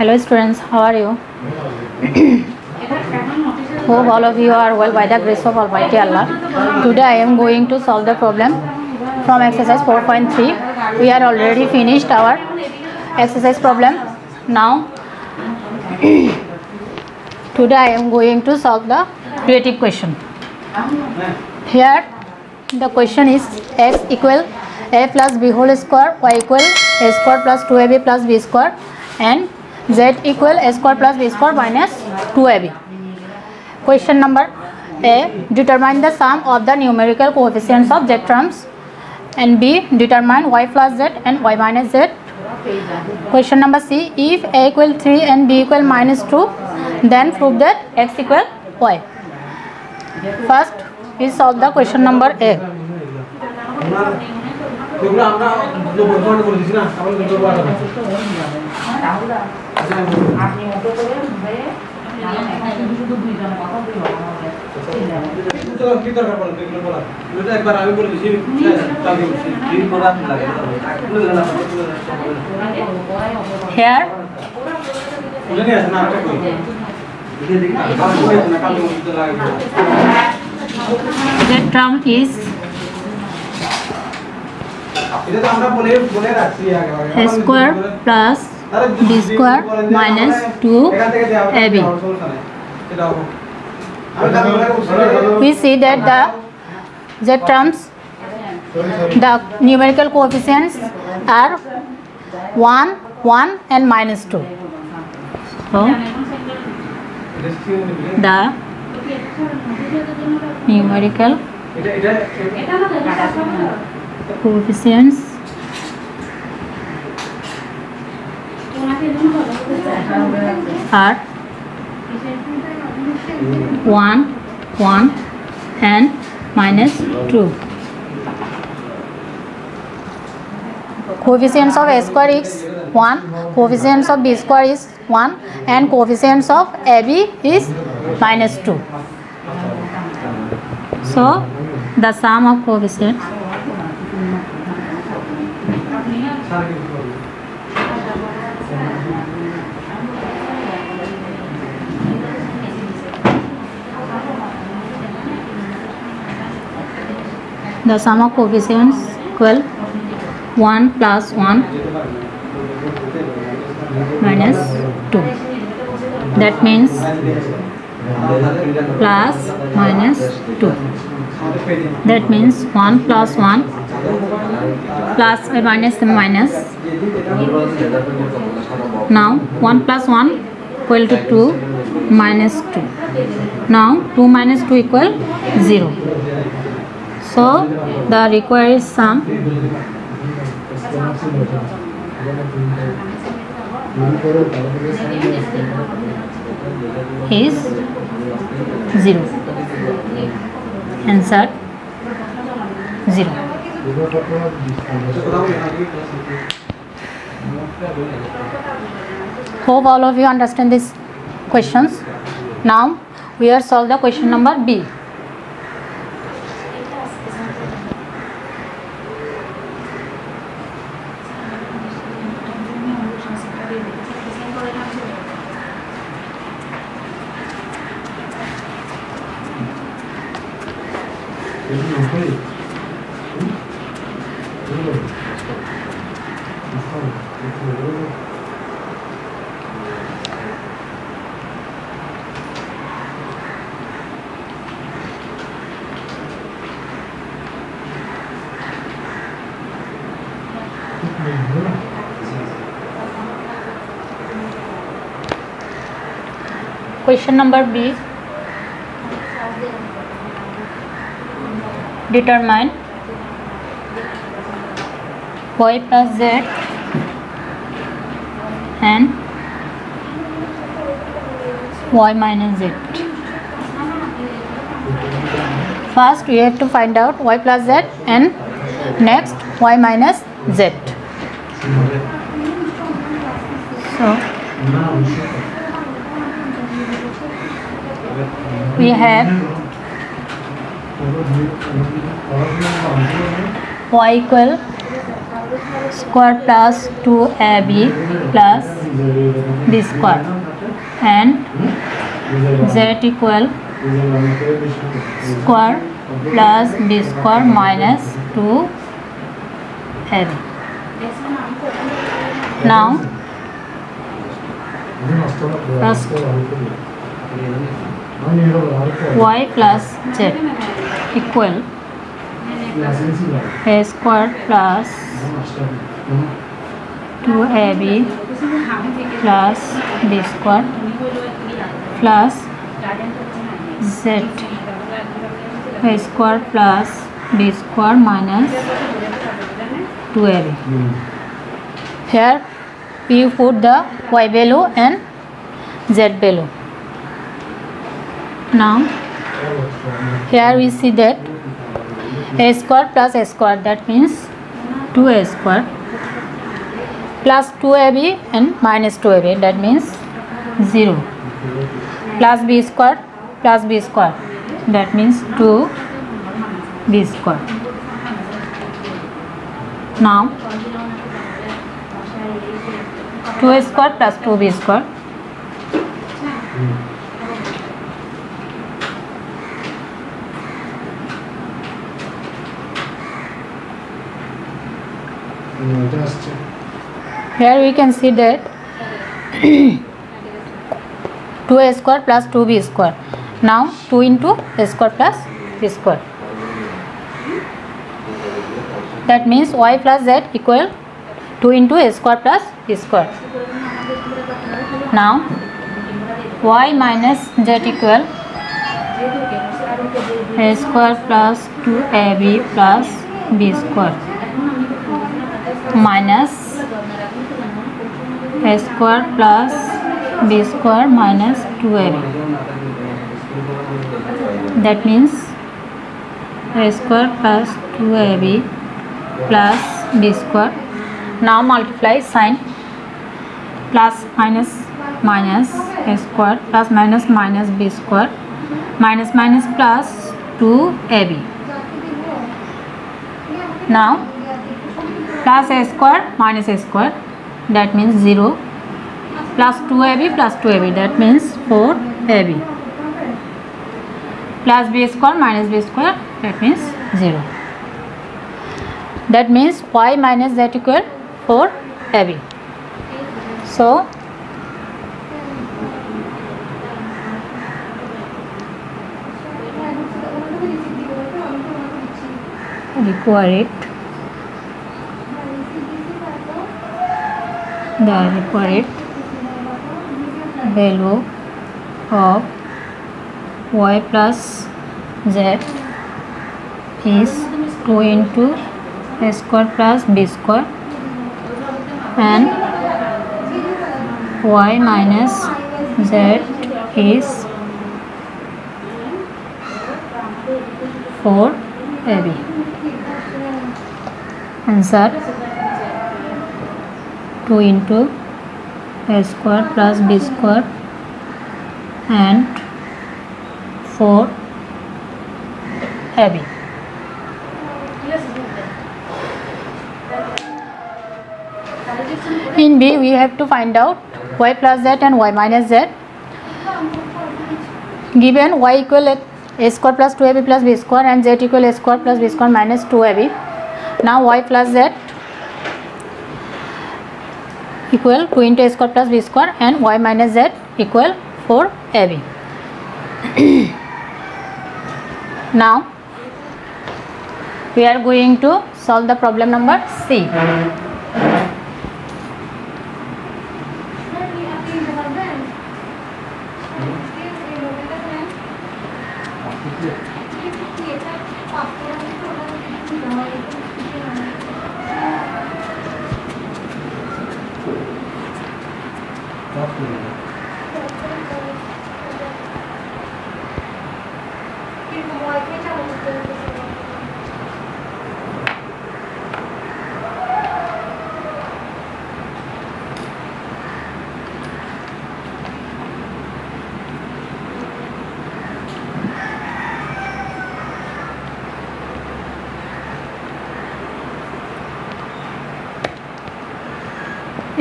Hello students, how are you? Hope all of you are well by the grace of Almighty Allah. Today I am going to solve the problem from exercise 4.3. We are already finished our exercise problem. Now today I am going to solve the creative question. Here the question is x equal a plus b whole square, y equal a square plus 2ab plus b square, and z equal a square plus b square minus 2ab. Question number A. Determine the sum of the numerical coefficients of z terms, and B. Determine y plus z and y minus z. Question number C. If a equal 3 and b equal minus 2, then prove that x equal y. First we solve the question number A. Here the term is a square plus b square minus 2ab. We see that the z terms, the numerical coefficients are 1, 1 and minus 2. So the numerical coefficients are 1, 1 and minus 2. Coefficients of a square is 1, coefficients of b square is 1, and coefficients of ab is minus 2. So the sum of coefficients equal 1 plus 1 minus 2. That means plus minus 2. That means 1 plus 1 plus minus minus. Now 1 plus 1 equal to 2 minus 2. Now 2 minus 2 equal 0. So the required sum is 0. Answer 0. Hope all of you understand these questions. Now we are solve the question number B. Question number B. Determine y plus z and y minus z. First we have to find out y plus z and next y minus z. So we have y equal square plus 2ab plus b square and z equal square plus b square minus 2ab. Now first y plus z equal a square plus 2ab plus b square plus z a square plus b square minus 2ab. Here we put the y value and z value. Now here we see that a square plus a square, that means 2a square plus 2ab and minus 2ab, that means 0, plus b square, that means 2b square. Now 2a square plus 2b square here we can see that 2a square plus 2b square. Now 2 into a square plus b square, that means y plus z equal 2 into a square plus b square. Now y minus z equal a square plus 2ab plus b square minus a square plus b square minus 2ab, that means a square plus 2ab plus b square. Now multiply sign, plus minus minus a square plus minus minus b square minus minus plus 2ab. Now plus a square minus a square, that means 0, plus 2ab plus 2ab, that means 4ab, plus b square minus b square, that means 0. That means y minus z equal 4ab. So required value of y plus z is 2 into a square plus b square and y minus z is 4ab. Answer 2 into a square plus b square and 4ab. In B we have to find out y plus z and y minus z. Given y equal a square plus 2ab plus b square and z equal a square plus b square minus 2ab. Now y plus z equal 2 into a square plus b square and y minus z equal 4ab. Now we are going to solve the problem number C.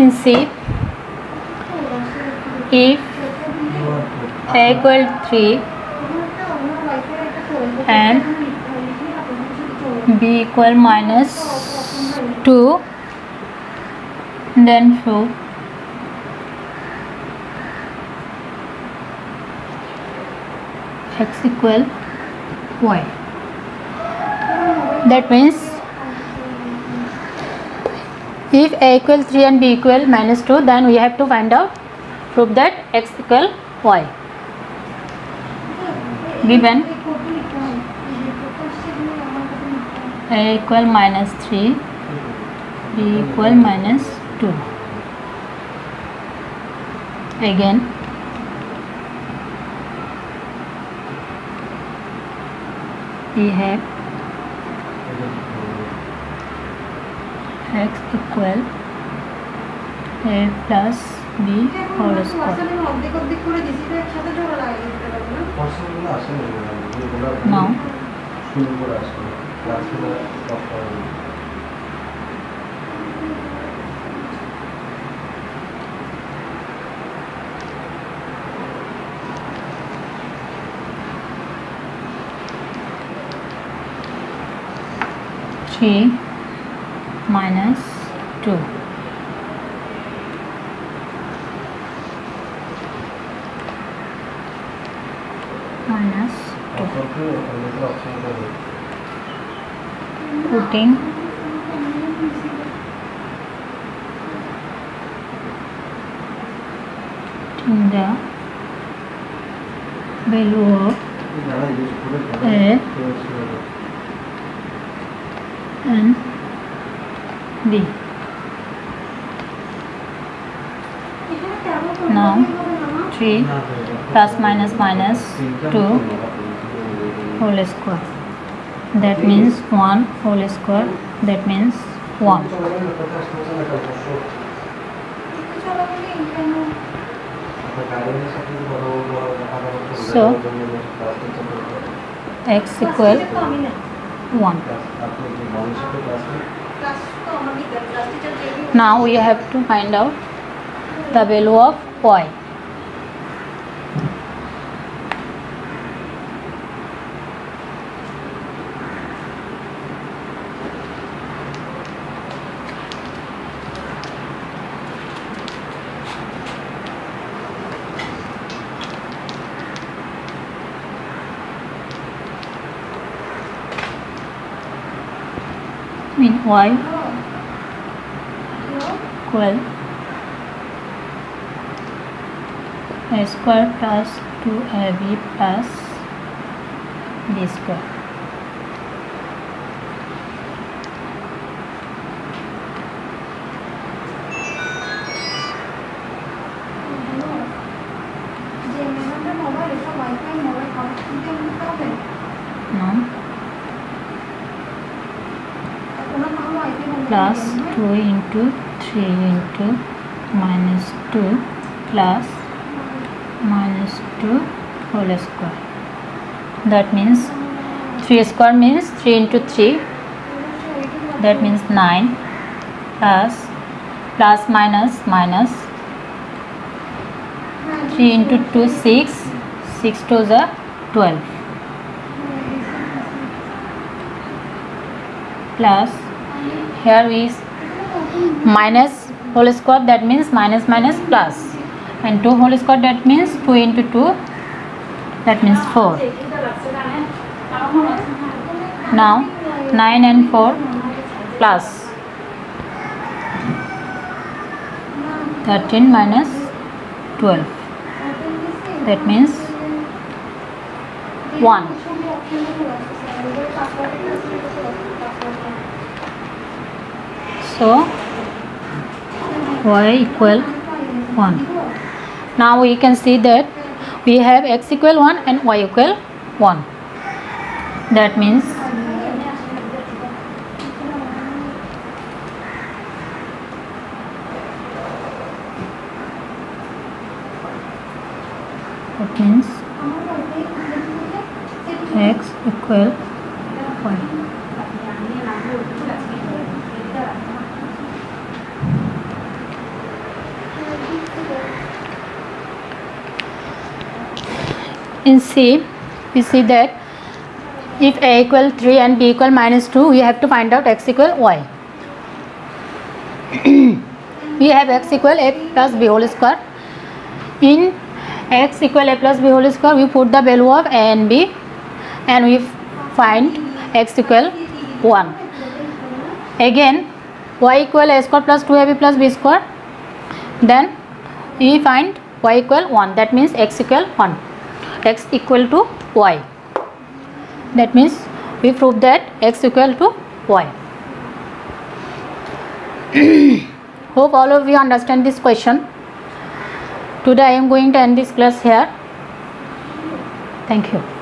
In C, if a equal 3 and b equal -2, then prove x equal y. That means if a equal 3 and b equal -2, then we have to find out, prove that x equal y. Given a equal -3, b equal -2. Again, we have x equal a plus b whole square. Now, -3 -2 putting the value of a and b. Now 3 plus minus minus 2 whole square, that means 1 whole square, that means 1. So x equal 1. Now we have to find out the value of y. Mean y equal a square plus 2ab plus b square. Now plus 2 into 3 into -2 plus -2 whole square. That means 3 square means 3 into 3, that means 9, plus minus 3 into 2 6, 6 to the 12, plus here is minus whole square, that means minus minus plus, and 2 whole square, that means 2 into 2, that means 4. Now 9 and 4 plus 13 minus 12, that means 1. So y equal 1. Now we can see that we have x equal 1 and y equal 1. That means x equal y. In C, we see that if A equal 3 and B equal -2, we have to find out x equal y. We have x equal a plus b whole square. In x equal a plus b whole square, we put the value of a and b, and we find x equal 1. Again, y equal a square plus 2ab plus b square. Then we find y equal 1. That means x equal 1. X equal to y. That means we prove that x equal to y. Hope all of you understand this question. Today I am going to end this class here. Thank you.